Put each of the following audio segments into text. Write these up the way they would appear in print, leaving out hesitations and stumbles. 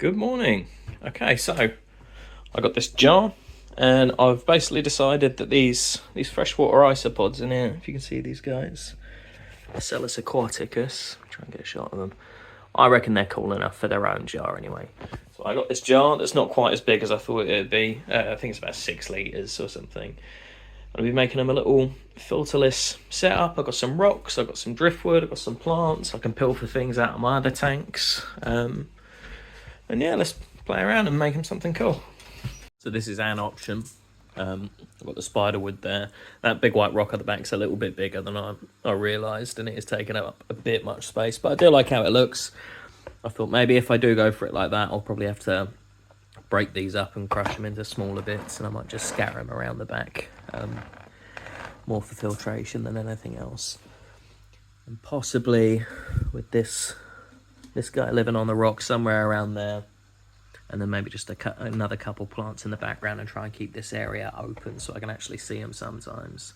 Good morning. Okay, so I got this jar and I've basically decided that these freshwater isopods in here, if you can see these guys, Acellus aquaticus, try and get a shot of them. I reckon they're cool enough for their own jar anyway. So I got this jar that's not quite as big as I thought it would be. I think it's about 6 litres or something. I'll be making them a little filterless setup. I've got some rocks, I've got some driftwood, I've got some plants. I can pilfer things out of my other tanks. And yeah, let's play around and make them something cool. So this is an option. I've got the spider wood there. That big white rock at the back's a little bit bigger than I realised, and it is taking up a bit much space, but I do like how it looks. I thought maybe if I do go for it like that, I'll probably have to break these up and crush them into smaller bits, and I might just scatter them around the back. More for filtration than anything else. And possibly with this guy living on the rock somewhere around there, and then maybe just another couple plants in the background and try and keep this area open so I can actually see them sometimes.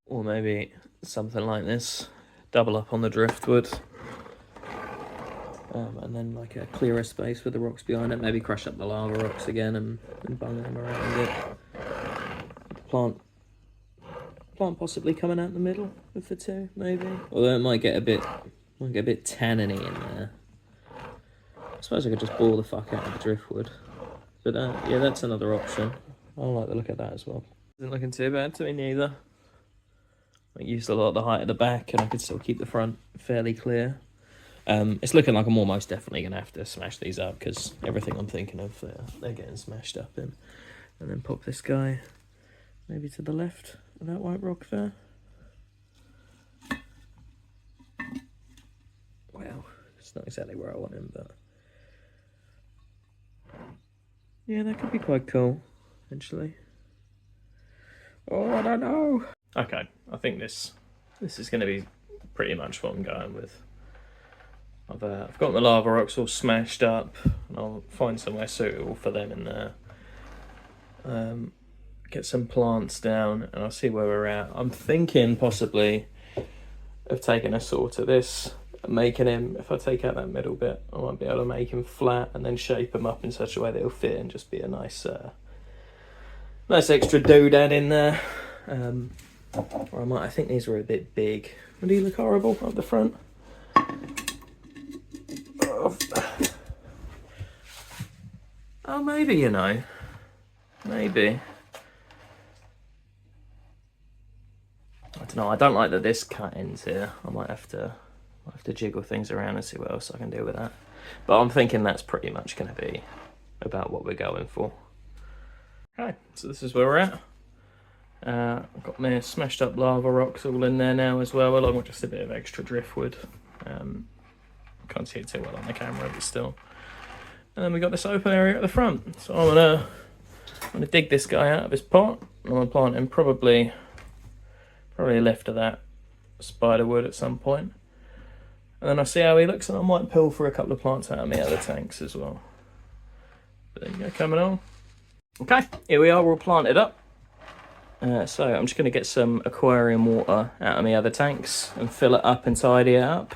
Or maybe something like this, double up on the driftwood, and then like a clearer space with the rocks behind it, maybe crush up the lava rocks again and bung them around it. Plant possibly coming out in the middle with the two, maybe. Although it might get a bit tanniny in there. I suppose I could just bore the fuck out of the driftwood. But yeah, that's another option. I like the look of that as well. Isn't looking too bad to me neither. I used a lot of the height at the back and I could still keep the front fairly clear. It's looking like I'm almost definitely going to have to smash these up because everything I'm thinking of, they're getting smashed up in. And then pop this guy maybe to the left of that white rock there. Wow, it's not exactly where I want him, but yeah, that could be quite cool, eventually. Oh, I don't know. Okay, I think this is going to be pretty much what I'm going with. I've got my lava rocks all smashed up, and I'll find somewhere suitable for them in there. Get some plants down, and I'll see where we're at. I'm thinking possibly of taking a saw to this, and making him, if I take out that middle bit, I might be able to make him flat and then shape him up in such a way that he'll fit and just be a nice extra doodad in there. Or I think these were a bit big. Do you look horrible up the front? Oh, maybe, you know. Maybe. I don't know. I don't like that this cut ends here. I might have to jiggle things around and see what else I can do with that. But I'm thinking that's pretty much going to be about what we're going for. Okay, so this is where we're at. I've got my smashed up lava rocks all in there now as well, along with just a bit of extra driftwood. Can't see it too well on the camera, but still. And then we got this open area at the front. So I'm gonna dig this guy out of his pot. I'm gonna plant him probably left of that spider wood at some point. And then I'll see how he looks, and I might pull for a couple of plants out of my other tanks as well. But there you go, coming on. Okay, here we are, we're all planted up. So I'm just going to get some aquarium water out of my other tanks and fill it up and tidy it up.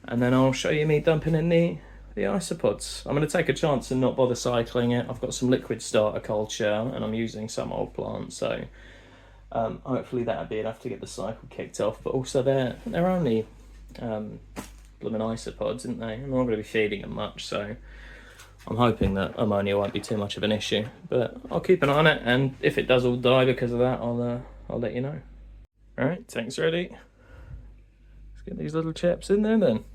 And then I'll show you me dumping in the isopods. I'm going to take a chance and not bother cycling it. I've got some liquid starter culture and I'm using some old plants, so hopefully that'll be enough to get the cycle kicked off. But also they're only blooming isopods, aren't they? I'm not going to be feeding them much, so I'm hoping that ammonia won't be too much of an issue, but I'll keep an eye on it, and if it does all die because of that, I'll let you know. Alright, tank's ready. Let's get these little chaps in there then.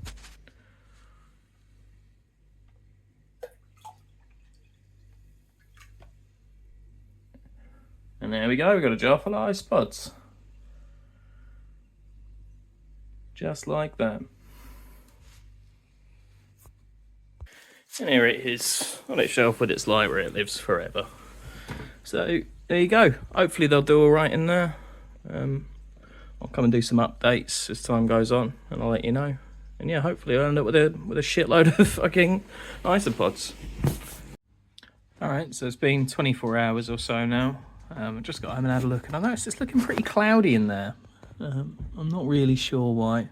And there we go, we've got a jar full of isopods. Just like that. And here it is on its shelf with its light where it lives forever. So there you go. Hopefully they'll do all right in there. I'll come and do some updates as time goes on, and I'll let you know. And yeah, hopefully I'll end up with a shitload of fucking isopods. All right, so it's been 24 hours or so now. I've just got home and had a look, and I noticed it's looking pretty cloudy in there. I'm not really sure why.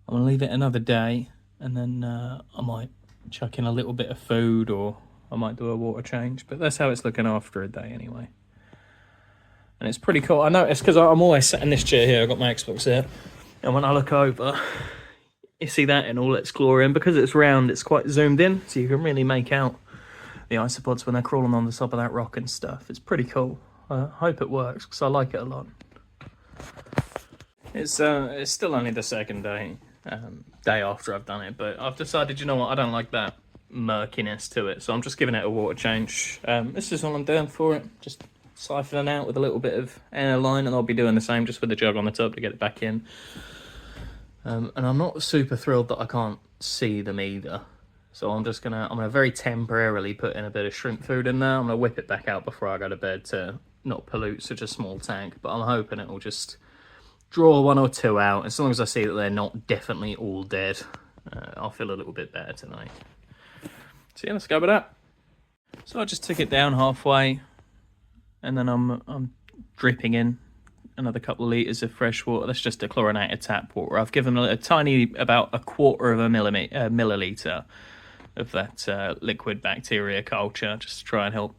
I'm gonna leave it another day, and then I might chuck in a little bit of food, or I might do a water change. But that's how it's looking after a day anyway. And it's pretty cool. I noticed, because I'm always sat in this chair here, I've got my Xbox here, and when I look over, you see that in all its glory, and because it's round, it's quite zoomed in, so you can really make out the isopods when they're crawling on the top of that rock and stuff. It's pretty cool. I hope it works, because I like it a lot. It's still only the second day, day after I've done it, but I've decided, you know what, I don't like that murkiness to it, so I'm just giving it a water change. This is all I'm doing for it, just siphoning out with a little bit of airline, and I'll be doing the same just with the jug on the top to get it back in. And I'm not super thrilled that I can't see them either, so I'm gonna very temporarily put in a bit of shrimp food in there. I'm gonna whip it back out before I go to bed to not pollute such a small tank, but I'm hoping it will just draw one or two out. As long as I see that they're not definitely all dead, I'll feel a little bit better tonight. So yeah, let's go with that. So I just took it down halfway, and then I'm dripping in another couple of litres of fresh water. That's just a chlorinated tap water. I've given a tiny, about a quarter of a milliliter of that liquid bacteria culture, just to try and help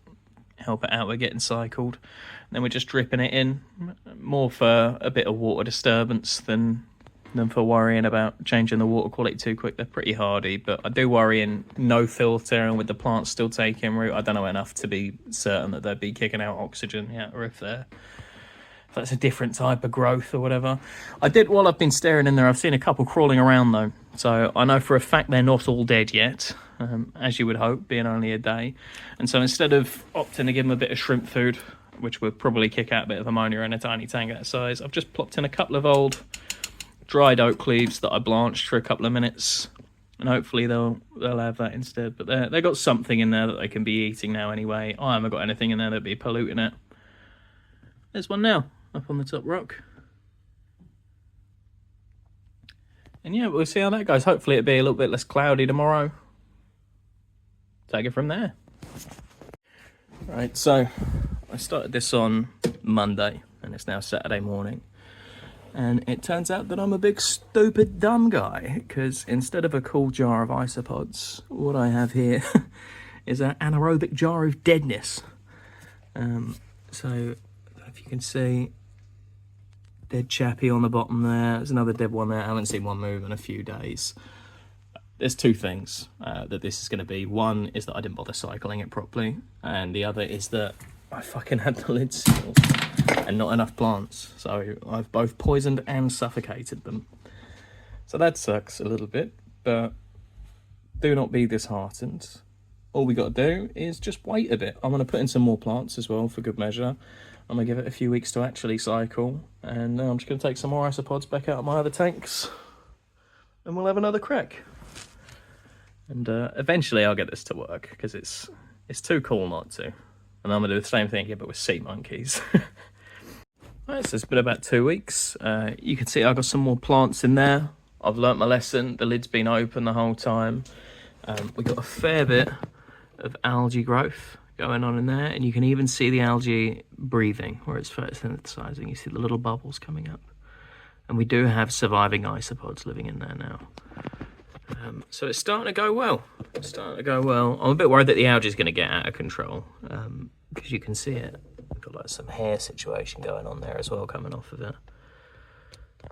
it out with getting cycled. And then we're just dripping it in, more for a bit of water disturbance than for worrying about changing the water quality too quick. They're pretty hardy, but I do worry in no filter and with the plants still taking root. I don't know enough to be certain that they'd be kicking out oxygen yet, or if that's a different type of growth or whatever. While I've been staring in there, I've seen a couple crawling around though, so I know for a fact they're not all dead yet, as you would hope, being only a day. And so instead of opting to give them a bit of shrimp food, which would probably kick out a bit of ammonia in a tiny tank that size, I've just plopped in a couple of old dried oak leaves that I blanched for a couple of minutes, and hopefully they'll have that instead. But they got something in there that they can be eating now anyway. I haven't got anything in there that'd be polluting it. There's one now up on the top rock, and yeah, we'll see how that goes. Hopefully it'll be a little bit less cloudy tomorrow. Take it from there. Right, so I started this on Monday, and it's now Saturday morning. And it turns out that I'm a big stupid dumb guy, because instead of a cool jar of isopods, what I have here is an anaerobic jar of deadness. So if you can see, dead chappie on the bottom there. There's another dead one there. I haven't seen one move in a few days. There's two things that this is going to be. One is that I didn't bother cycling it properly, and the other is that I fucking had the lid sealed and not enough plants, so I've both poisoned and suffocated them. So that sucks a little bit, but do not be disheartened. All we got to do is just wait a bit. I'm going to put in some more plants as well for good measure. I'm going to give it a few weeks to actually cycle, and I'm just going to take some more isopods back out of my other tanks, and we'll have another crack. And eventually I'll get this to work, because it's too cool not to. And I'm going to do the same thing again, but with sea monkeys. Right, so it's been about 2 weeks. You can see I've got some more plants in there. I've learnt my lesson. The lid's been open the whole time. We've got a fair bit of algae growth going on in there. And you can even see the algae breathing where it's photosynthesizing. You see the little bubbles coming up. And we do have surviving isopods living in there now. So it's starting to go well. I'm a bit worried that the algae is going to get out of control, because you can see it. We've got like some hair situation going on there as well, coming off of it.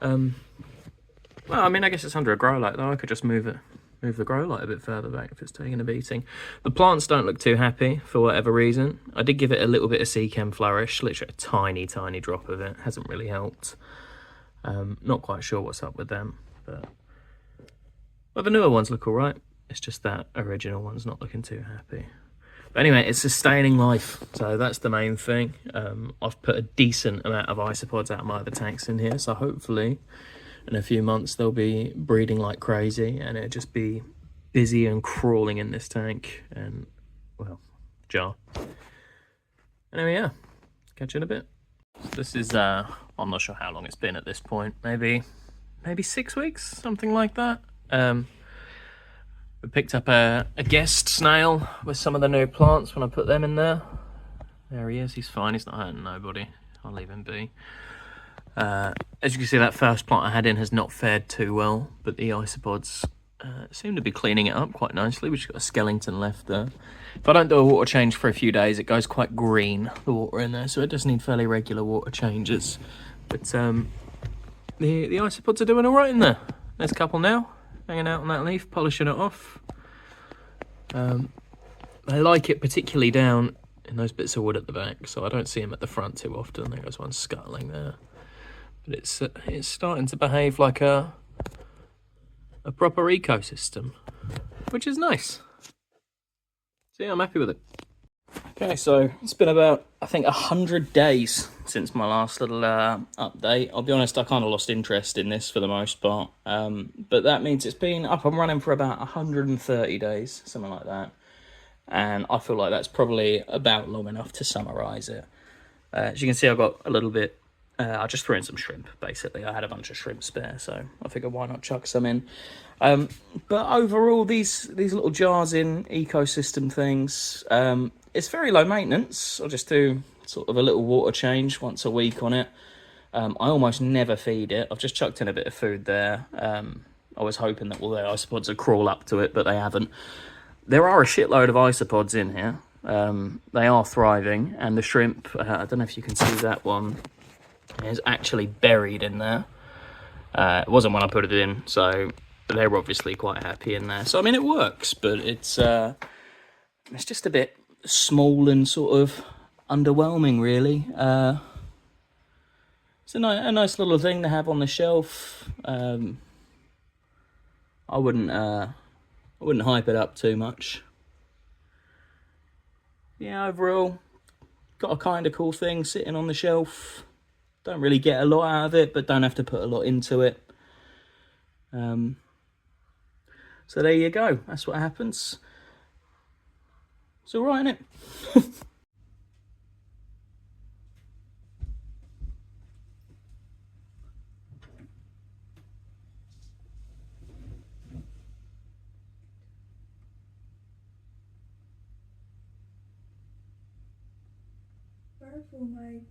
Well, I mean, I guess it's under a grow light though. I could just move the grow light a bit further back if it's taking a beating. The plants don't look too happy for whatever reason. I did give it a little bit of sea chem flourish, literally a tiny drop of it. Hasn't really helped. Not quite sure what's up with them, but the newer ones look all right. It's just that original one's not looking too happy. But anyway, it's sustaining life, so that's the main thing. I've put a decent amount of isopods out of my other tanks in here, so hopefully in a few months they'll be breeding like crazy, and it'll just be busy and crawling in this tank, and, well, jar. Anyway, yeah, catch you in a bit. This is, I'm not sure how long it's been at this point, maybe 6 weeks, something like that. We picked up a guest snail with some of the new plants when I put them in there. There he is, he's fine, he's not hurting nobody. I'll leave him be. As you can see, that first plant I had in has not fared too well, but the isopods seem to be cleaning it up quite nicely. We've just got a skeleton left there. If I don't do a water change for a few days, it goes quite green, the water in there, so it does need fairly regular water changes. But the isopods are doing all right in there. There's a couple now, hanging out on that leaf, polishing it off. I like it particularly down in those bits of wood at the back, so I don't see them at the front too often. There goes one scuttling there. But it's starting to behave like a proper ecosystem, which is nice. So yeah, I'm happy with it. Okay, so it's been about, I think, 100 days since my last little update. I'll be honest, I kind of lost interest in this for the most part. But that means it's been up and running for about 130 days, something like that. And I feel like that's probably about long enough to summarise it. As you can see, I've got a little bit. I just threw in some shrimp, basically. I had a bunch of shrimp spare, so I figured why not chuck some in. But overall, these little jars in ecosystem things, it's very low maintenance. I'll just do sort of a little water change once a week on it. I almost never feed it. I've just chucked in a bit of food there. I was hoping that all the isopods would crawl up to it, but they haven't. There are a shitload of isopods in here. They are thriving, and the shrimp, I don't know if you can see that one, is actually buried in there. It wasn't when I put it in, so they're obviously quite happy in there. So, I mean, it works, but it's just a bit small and sort of underwhelming, really. It's a nice little thing to have on the shelf. I wouldn't hype it up too much. Yeah, overall, got a kind of cool thing sitting on the shelf. Don't really get a lot out of it, but don't have to put a lot into it. So there you go. That's what happens. It's all right, isn't it? Careful, mate.